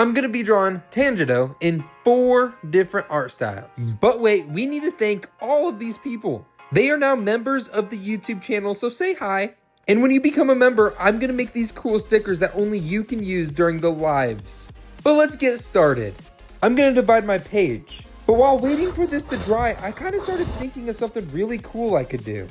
I'm gonna be drawing Tanjiro in 4 different art styles. But wait, we need to thank all of these people. They are now members of the YouTube channel, so say hi. And when you become a member, I'm gonna make these cool stickers that only you can use during the lives. But let's get started. I'm gonna divide my page. But while waiting for this to dry, I kind of started thinking of something really cool I could do.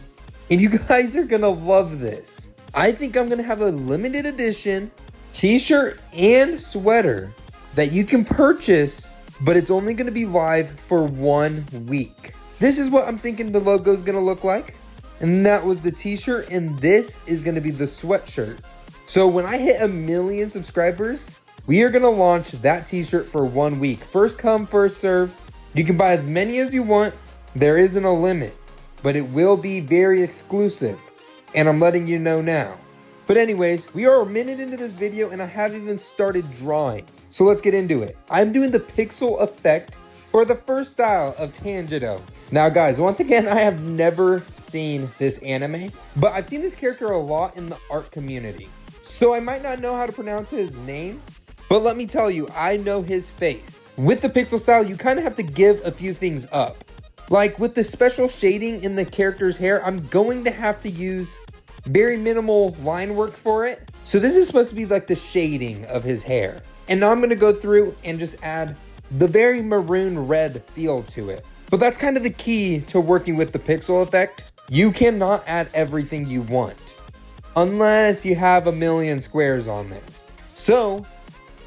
And you guys are gonna love this. I think I'm gonna have a limited edition t-shirt and sweater that you can purchase, but it's only gonna be live for 1 week. This is what I'm thinking the logo is gonna look like. And that was the t-shirt, and this is gonna be the sweatshirt. So when I hit 1 million subscribers, we are gonna launch that t-shirt for 1 week. First come, first serve. You can buy as many as you want. There isn't a limit, but it will be very exclusive. And I'm letting you know now. But anyways, we are a minute into this video and I haven't even started drawing. So let's get into it. I'm doing the pixel effect for the first style of Tanjiro. Now guys, once again, I have never seen this anime, but I've seen this character a lot in the art community. So I might not know how to pronounce his name, but let me tell you, I know his face. With the pixel style, you kind of have to give a few things up. Like with the special shading in the character's hair, I'm going to have to use very minimal line work for it. So this is supposed to be like the shading of his hair. And now I'm going to go through and just add the very maroon red feel to it. But that's kind of the key to working with the pixel effect. You cannot add everything you want unless you have 1 million squares on there. So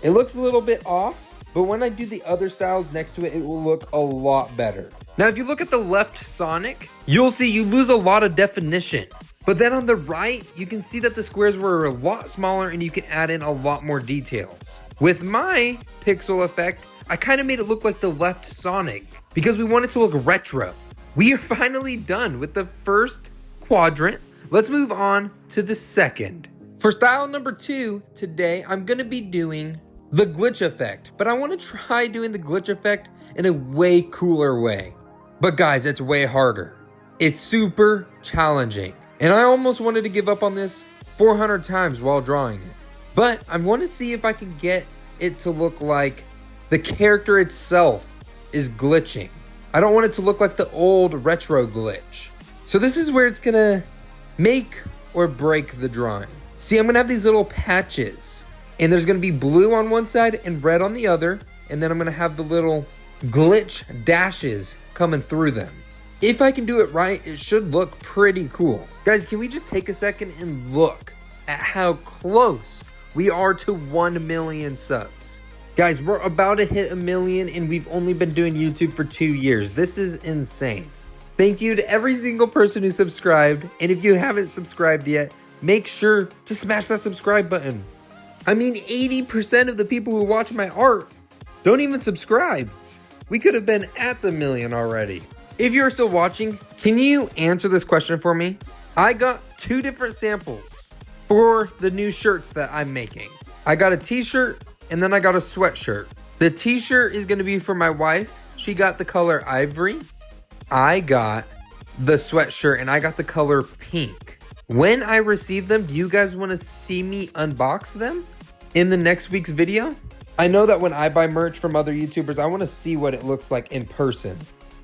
it looks a little bit off, but when I do the other styles next to it, it will look a lot better. Now, if you look at the left Sonic, you'll see you lose a lot of definition. But then on the right, you can see that the squares were a lot smaller and you can add in a lot more details. With my pixel effect, I kind of made it look like the left Sonic because we want it to look retro. We are finally done with the first quadrant. Let's move on to the second. For style number 2, today I'm gonna be doing the glitch effect, but I wanna try doing the glitch effect in a way cooler way. But guys, it's way harder. It's super challenging. And I almost wanted to give up on this 400 times while drawing it. But I want to see if I can get it to look like the character itself is glitching. I don't want it to look like the old retro glitch. So this is where it's gonna make or break the drawing. See, I'm gonna have these little patches and there's gonna be blue on one side and red on the other. And then I'm gonna have the little glitch dashes coming through them. If I can do it right, it should look pretty cool. Guys, can we just take a second and look at how close we are to 1 million subs? Guys, we're about to hit 1 million and we've only been doing YouTube for 2 years. This is insane. Thank you to every single person who subscribed. And if you haven't subscribed yet, make sure to smash that subscribe button. I mean, 80% of the people who watch my art don't even subscribe. We could have been at the 1 million already. If you're still watching, can you answer this question for me? I got 2 different samples for the new shirts that I'm making. I got a t-shirt and then I got a sweatshirt. The t-shirt is gonna be for my wife. She got the color ivory. I got the sweatshirt and I got the color pink. When I receive them, do you guys wanna see me unbox them in the next week's video? I know that when I buy merch from other YouTubers, I wanna see what it looks like in person.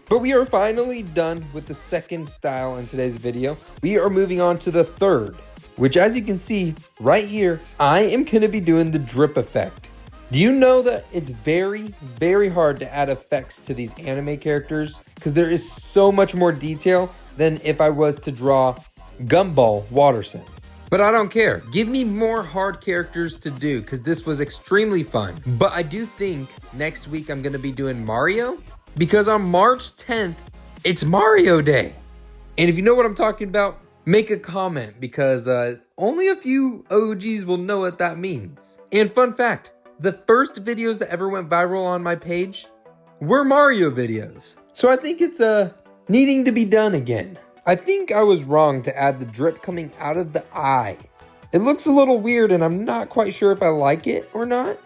But we are finally done with the second style in today's video. We are moving on to the third, which as you can see right here, I am gonna be doing the drip effect. Do you know that it's very, very hard to add effects to these anime characters? Because there is so much more detail than if I was to draw Gumball Watterson. But I don't care. Give me more hard characters to do because this was extremely fun. But I do think next week I'm gonna be doing Mario. Because on March 10th, it's Mario Day. And if you know what I'm talking about, make a comment because only a few OGs will know what that means. And fun fact, the first videos that ever went viral on my page were Mario videos. So I think it's needing to be done again. I think I was wrong to add the drip coming out of the eye. It looks a little weird and I'm not quite sure if I like it or not.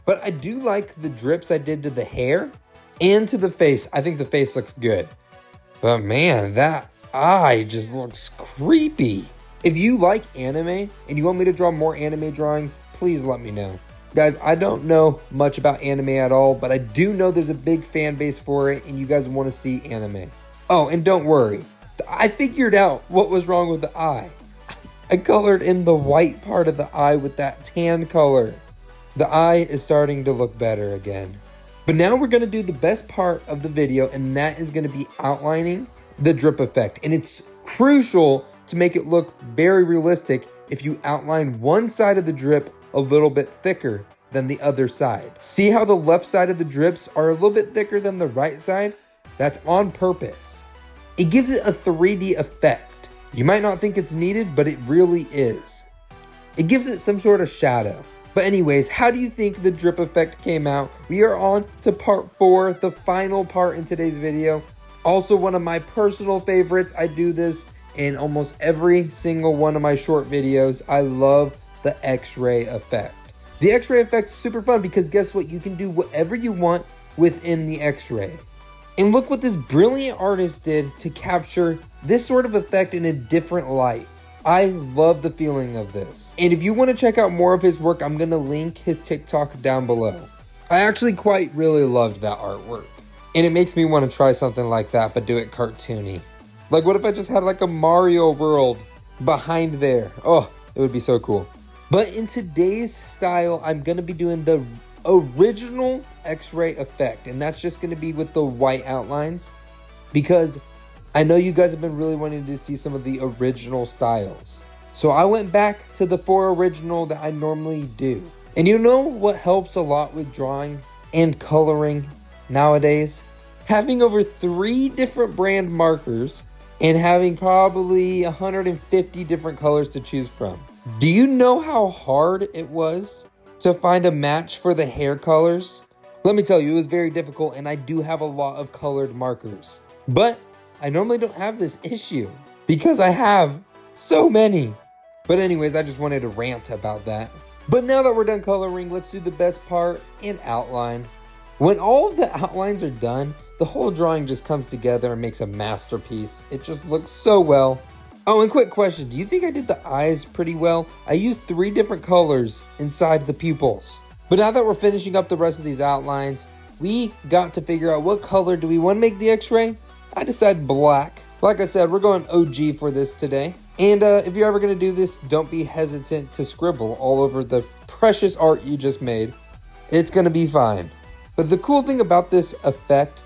But I do like the drips I did to the hair and to the face. I think the face looks good. But man, that eye just looks creepy. If you like anime and you want me to draw more anime drawings, please let me know. Guys, I don't know much about anime at all, but I do know there's a big fan base for it and you guys want to see anime. Oh, and don't worry. I figured out what was wrong with the eye. I colored in the white part of the eye with that tan color. The eye is starting to look better again. But now we're going to do the best part of the video, and that is going to be outlining the drip effect. And it's crucial to make it look very realistic if you outline one side of the drip a little bit thicker than the other side. See how the left side of the drips are a little bit thicker than the right side? That's on purpose. It gives it a 3D effect. You might not think it's needed, but it really is. It gives it some sort of shadow. But anyways, how do you think the drip effect came out? We are on to part 4, the final part in today's video. Also one of my personal favorites. I do this in almost every single one of my short videos. I love the X-ray effect. The X-ray effect is super fun because guess what? You can do whatever you want within the X-ray. And look what this brilliant artist did to capture this sort of effect in a different light. I love the feeling of this. And if you want to check out more of his work, I'm going to link his TikTok down below. I actually really loved that artwork. And it makes me want to try something like that, but do it cartoony. Like what if I just had like a Mario world behind there? Oh, it would be so cool. But in today's style, I'm going to be doing the original X-ray effect. And that's just going to be with the white outlines. Because I know you guys have been really wanting to see some of the original styles. So I went back to the 4 original that I normally do. And you know what helps a lot with drawing and coloring nowadays? Having over 3 different brand markers and having probably 150 different colors to choose from. Do you know how hard it was to find a match for the hair colors? Let me tell you, it was very difficult, and I do have a lot of colored markers. But I normally don't have this issue because I have so many. But anyways, I just wanted to rant about that. But now that we're done coloring, let's do the best part and outline. When all of the outlines are done, the whole drawing just comes together and makes a masterpiece. It just looks so well. Oh, and quick question. Do you think I did the eyes pretty well? I used 3 different colors inside the pupils. But now that we're finishing up the rest of these outlines, we got to figure out what color do we want to make the X-ray? I decided black. Like I said, we're going OG for this today. And if you're ever going to do this, don't be hesitant to scribble all over the precious art you just made. It's going to be fine. But the cool thing about this effect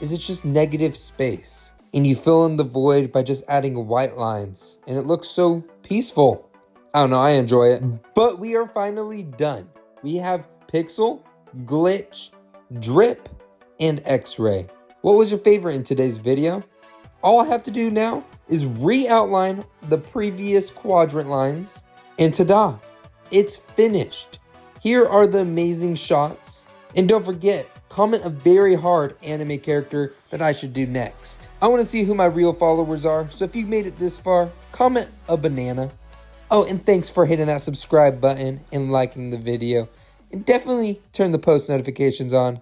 is it's just negative space. And you fill in the void by just adding white lines. And it looks so peaceful. I don't know, I enjoy it. But we are finally done. We have pixel, glitch, drip, and X-ray. What was your favorite in today's video? All I have to do now is re-outline the previous quadrant lines, and ta-da, it's finished. Here are the amazing shots. And don't forget, comment a very hard anime character that I should do next. I want to see who my real followers are, so if you made it this far, comment a banana. Oh, and thanks for hitting that subscribe button and liking the video. And definitely turn the post notifications on.